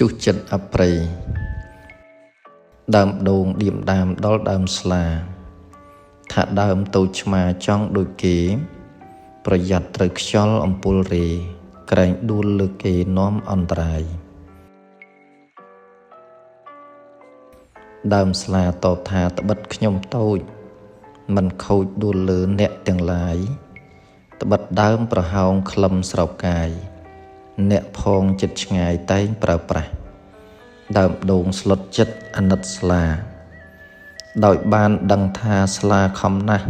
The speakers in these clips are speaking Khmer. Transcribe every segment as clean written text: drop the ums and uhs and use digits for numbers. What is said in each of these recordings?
chút chật áp prey đàm đồn điểm đàm đó đàm sla thả đàm tàu chma trong đôi kếประหยัดត្រូវខ្យល់អំពូលរេក្រែងដួលលើគេនាំអន្តរាយដើមស្លាតបថាត្បិតខ្ញុំតូចមិនខូចដួលលើអ្នកទាំងឡាយត្បិតដើមប្រហោងក្លឹមស្រោបកាយអ្នកផងចិត្តឆ្ងាយតែងប្រើប្រាស់ដើមដូងស្លុតចិត្តអាណិតស្លាដោយបានដឹងថាស្លាខំណាស់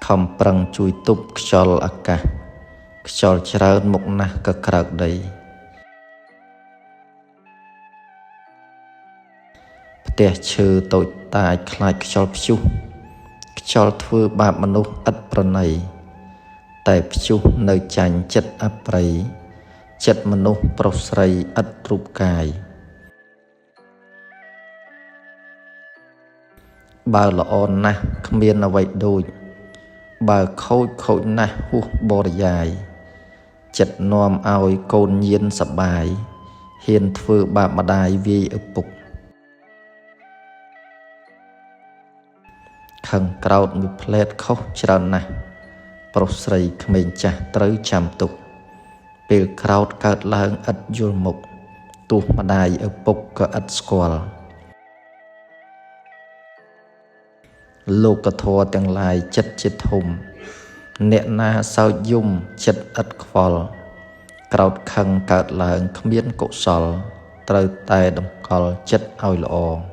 ខំប្រឹងជួយទប់ខ្យល់អាកាសខ្យល់ច្រើនមុខណាស់ក៏ក្រើកដីផ្ទះឈើតូចតាចខ្លាចខ្យល់ព្យុះខ្យល់ធ្វើបាបមនុស្សឥតប្រណីតែព្យុះនៅចាញ់ចិត្តអប្រិយចិត្តមនុស្សប្រុសស្រីឥតរូបកាយបើល្អណាស់គ្មានអ្វីដូចបើខូចណាស់ហួសបរិយាយចិត្តនាំឲ្យកូនញៀនសបាយហ៊ានធ្វើបាបម្ដាយវាយឪពុកខឹងក្រោតមួយផ្លែតខុសច្រើនណាស់ប្រុសស្រីក្មេងចាស់ត្រូវចាំទុកពេលក្រោតកើតឡើងឥតយល់មុខទោះម្ដាយឪពុកក៏ឥតស្គាល់លោកធម៌ទាំងឡាយចិត្តជាធំអ្នកណាសោចយំចិត្តឥតខ្វល់ក្រោតខឹងកើតឡើងគ្មានកុសលត្រូវតែតម្កល់ចិត្តឲ្យល្អ